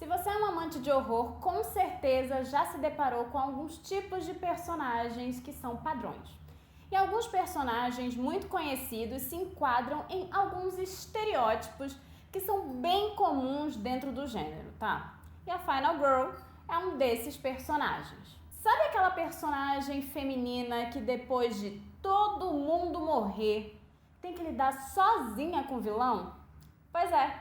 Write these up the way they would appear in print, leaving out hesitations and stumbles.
você é um amante de horror, com certeza já se deparou com alguns tipos de personagens que são padrões. E alguns personagens muito conhecidos se enquadram em alguns estereótipos que são bem comuns dentro do gênero, tá? E a Final Girl é um desses personagens. Sabe aquela personagem feminina que depois de todo mundo morrer tem que lidar sozinha com o vilão? Pois é,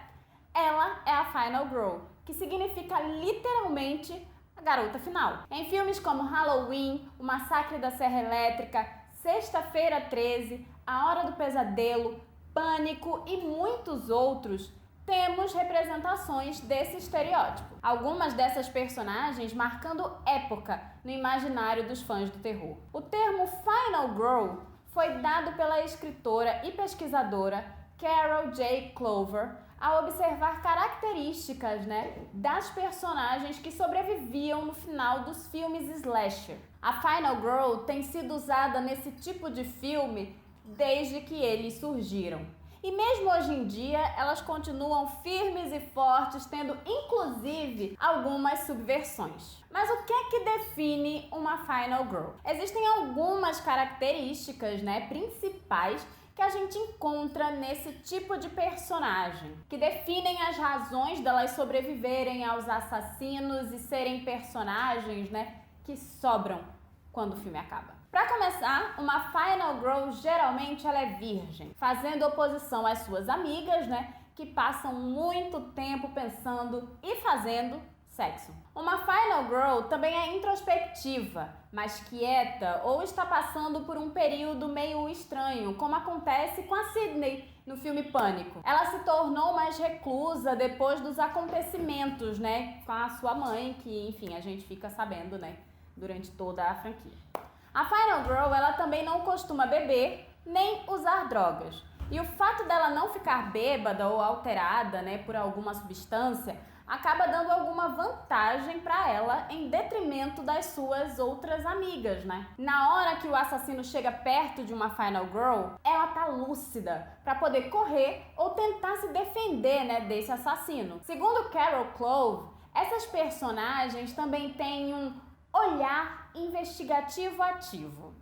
ela é a Final Girl, que significa literalmente a garota final. Em filmes como Halloween, O Massacre da Serra Elétrica, Sexta-feira 13, A Hora do Pesadelo, Pânico e muitos outros, temos representações desse estereótipo. Algumas dessas personagens marcando época no imaginário dos fãs do terror. O termo Final Girl foi dado pela escritora e pesquisadora Carol J. Clover ao observar características, das personagens que sobreviviam no final dos filmes slasher. A Final Girl tem sido usada nesse tipo de filme desde que eles surgiram. E mesmo hoje em dia, elas continuam firmes e fortes, tendo inclusive algumas subversões. Mas o que é que define uma Final Girl? Existem algumas características, principais que a gente encontra nesse tipo de personagem, que definem as razões delas sobreviverem aos assassinos e serem personagens, que sobram quando o filme acaba. Para começar, uma Final Girl geralmente ela é virgem, fazendo oposição às suas amigas, que passam muito tempo pensando e fazendo sexo. Uma Final Girl também é introspectiva, mais quieta ou está passando por um período meio estranho, como acontece com a Sydney no filme Pânico. Ela se tornou mais reclusa depois dos acontecimentos, com a sua mãe, que enfim, a gente fica sabendo, durante toda a franquia. A Final Girl, ela também não costuma beber nem usar drogas. E o fato dela não ficar bêbada ou alterada, por alguma substância, acaba dando alguma vantagem para ela em detrimento das suas outras amigas, Na hora que o assassino chega perto de uma Final Girl, ela tá lúcida para poder correr ou tentar se defender, desse assassino. Segundo Carol Clove, essas personagens também têm um olhar investigativo ativo.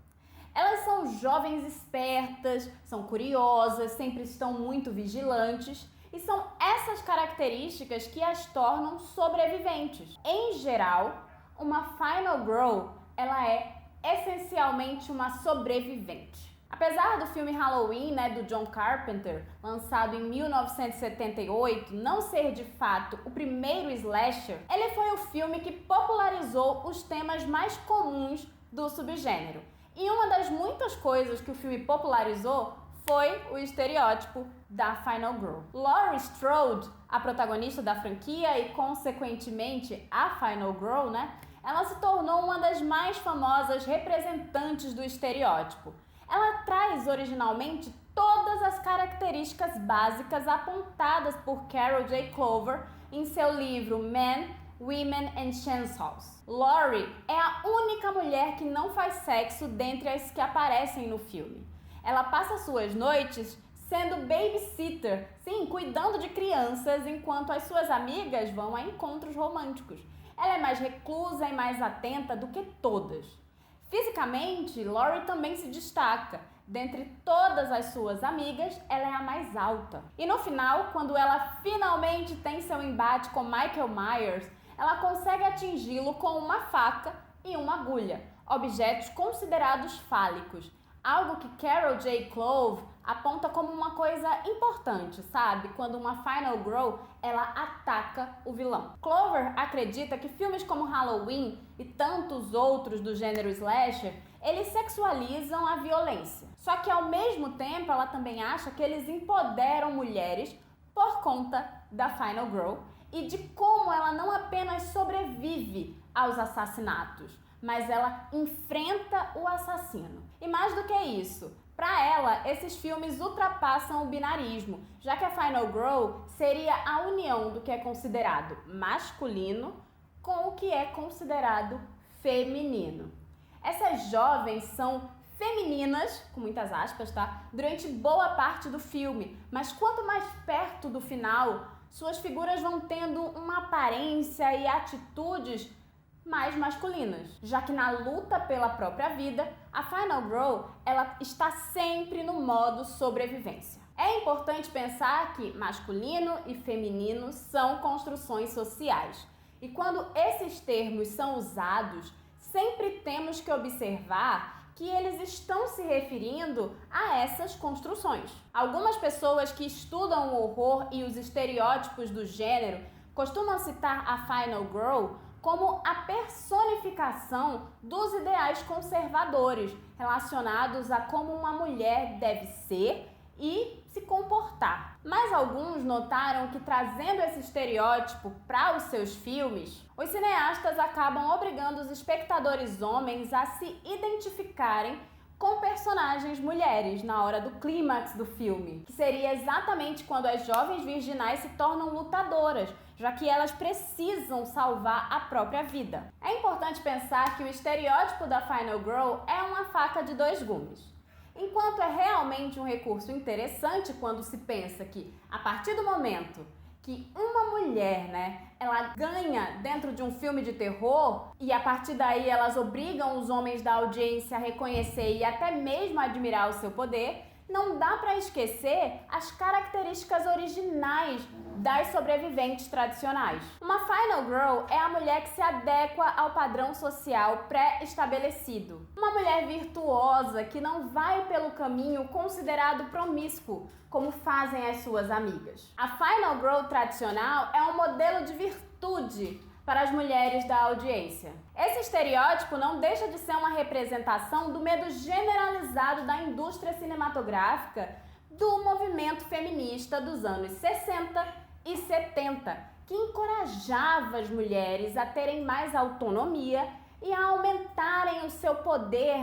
Elas são jovens espertas, são curiosas, sempre estão muito vigilantes e são essas características que as tornam sobreviventes. Em geral, uma Final Girl, ela é essencialmente uma sobrevivente. Apesar do filme Halloween, do John Carpenter, lançado em 1978, não ser de fato o primeiro slasher, ele foi o filme que popularizou os temas mais comuns do subgênero. E uma das muitas coisas que o filme popularizou foi o estereótipo da Final Girl. Laurie Strode, a protagonista da franquia e, consequentemente, a Final Girl, ela se tornou uma das mais famosas representantes do estereótipo. Ela traz originalmente todas as características básicas apontadas por Carol J. Clover em seu livro Men, Women and Chainsaws. Laurie é a única mulher que não faz sexo dentre as que aparecem no filme. Ela passa suas noites sendo babysitter, sim, cuidando de crianças, enquanto as suas amigas vão a encontros românticos. Ela é mais reclusa e mais atenta do que todas. Fisicamente, Laurie também se destaca. Dentre todas as suas amigas, ela é a mais alta. E no final, quando ela finalmente tem seu embate com Michael Myers, ela consegue atingi-lo com uma faca e uma agulha, objetos considerados fálicos. Algo que Carol J. Clove aponta como uma coisa importante, sabe? Quando uma Final Girl, ela ataca o vilão. Clover acredita que filmes como Halloween e tantos outros do gênero slasher, eles sexualizam a violência. Só que ao mesmo tempo, ela também acha que eles empoderam mulheres por conta da Final Girl e de como ela não apenas sobrevive aos assassinatos, mas ela enfrenta o assassino. E mais do que isso, para ela, esses filmes ultrapassam o binarismo, já que a Final Girl seria a união do que é considerado masculino com o que é considerado feminino. Essas jovens são femininas, com muitas aspas, tá? Durante boa parte do filme, mas quanto mais perto do final, suas figuras vão tendo uma aparência e atitudes mais masculinas, já que na luta pela própria vida, a Final Girl ela está sempre no modo sobrevivência. É importante pensar que masculino e feminino são construções sociais. E quando esses termos são usados, sempre temos que observar que eles estão se referindo a essas construções. Algumas pessoas que estudam o horror e os estereótipos do gênero costumam citar a Final Girl como a personificação dos ideais conservadores relacionados a como uma mulher deve ser e se comportar. Mas alguns notaram que, trazendo esse estereótipo para os seus filmes, os cineastas acabam obrigando os espectadores homens a se identificarem com personagens mulheres na hora do clímax do filme, que seria exatamente quando as jovens virginais se tornam lutadoras, já que elas precisam salvar a própria vida. É importante pensar que o estereótipo da Final Girl é uma faca de dois gumes. Enquanto é realmente um recurso interessante quando se pensa que, a partir do momento que uma mulher, ela ganha dentro de um filme de terror e a partir daí elas obrigam os homens da audiência a reconhecer e até mesmo a admirar o seu poder, não dá para esquecer as características originais das sobreviventes tradicionais. Uma Final Girl é a mulher que se adequa ao padrão social pré-estabelecido. Uma mulher virtuosa que não vai pelo caminho considerado promíscuo, como fazem as suas amigas. A Final Girl tradicional é um modelo de virtude para as mulheres da audiência. Esse estereótipo não deixa de ser uma representação do medo generalizado da indústria cinematográfica do movimento feminista dos anos 60 e 70, que encorajava as mulheres a terem mais autonomia e a aumentarem o seu poder,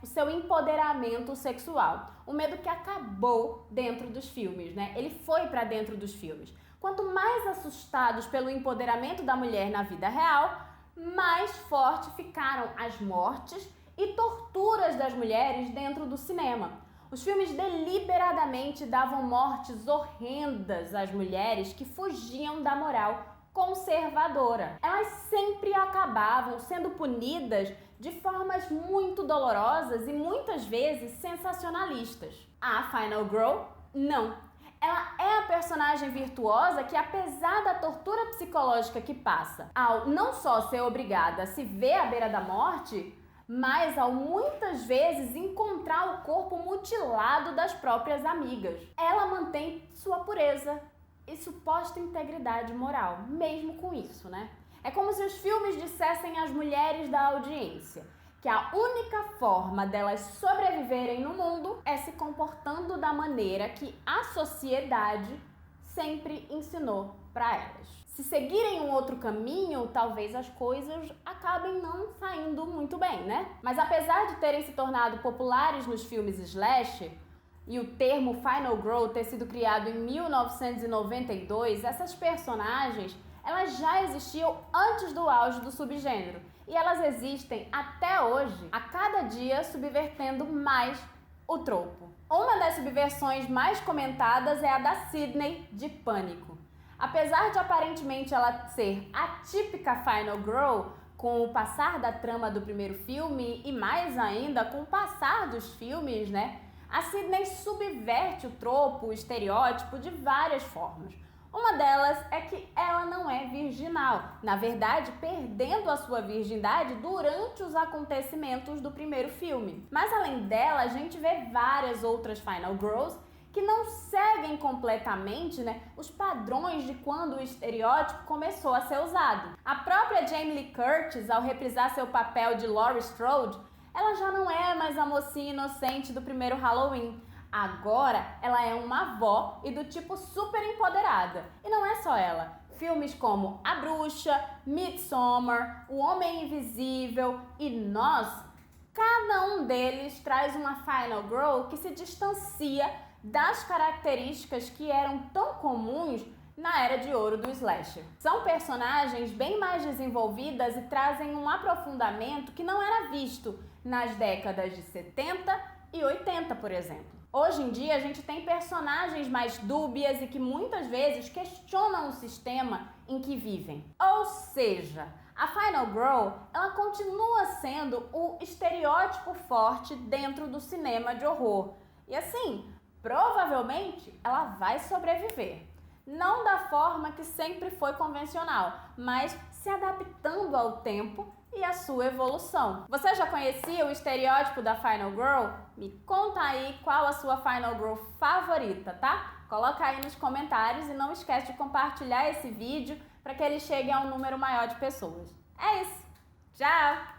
o seu empoderamento sexual. O medo que acabou dentro dos filmes, ele foi para dentro dos filmes. Quanto mais assustados pelo empoderamento da mulher na vida real, mais forte ficaram as mortes e torturas das mulheres dentro do cinema. Os filmes deliberadamente davam mortes horrendas às mulheres que fugiam da moral conservadora. Elas sempre acabavam sendo punidas de formas muito dolorosas e muitas vezes sensacionalistas. A Final Girl, não. Ela é a personagem virtuosa que, apesar da tortura psicológica que passa, ao não só ser obrigada a se ver à beira da morte, mas ao muitas vezes encontrar o corpo mutilado das próprias amigas, ela mantém sua pureza e suposta integridade moral, mesmo com isso, É como se os filmes dissessem às mulheres da audiência que a única forma delas sobreviverem no mundo é se comportando da maneira que a sociedade sempre ensinou para elas. Se seguirem um outro caminho, talvez as coisas acabem não saindo muito bem, Mas apesar de terem se tornado populares nos filmes slasher, e o termo Final Girl ter sido criado em 1992, essas personagens elas já existiam antes do auge do subgênero. E elas existem até hoje, a cada dia subvertendo mais o tropo. Uma das subversões mais comentadas é a da Sidney, de Pânico. Apesar de aparentemente ela ser a típica Final Girl, com o passar da trama do primeiro filme e mais ainda com o passar dos filmes, a Sidney subverte o tropo, o estereótipo de várias formas. Uma delas é que ela não é virginal, na verdade, perdendo a sua virgindade durante os acontecimentos do primeiro filme. Mas além dela, a gente vê várias outras Final Girls que não seguem completamente os padrões de quando o estereótipo começou a ser usado. A própria Jamie Lee Curtis, ao reprisar seu papel de Laurie Strode, ela já não é mais a mocinha inocente do primeiro Halloween. Agora, ela é uma avó e do tipo super empoderada. E não é só ela. Filmes como A Bruxa, Midsommar, O Homem Invisível e Nós, cada um deles traz uma Final Girl que se distancia das características que eram tão comuns na era de ouro do slasher. São personagens bem mais desenvolvidas e trazem um aprofundamento que não era visto nas décadas de 70 e 80, por exemplo. Hoje em dia a gente tem personagens mais dúbias e que muitas vezes questionam o sistema em que vivem. Ou seja, a Final Girl, ela continua sendo o estereótipo forte dentro do cinema de horror. E assim, provavelmente ela vai sobreviver. Não da forma que sempre foi convencional, mas se adaptando ao tempo e à sua evolução. Você já conhecia o estereótipo da Final Girl? Me conta aí qual a sua Final Girl favorita, tá? Coloca aí nos comentários e não esquece de compartilhar esse vídeo para que ele chegue a um número maior de pessoas. É isso! Tchau!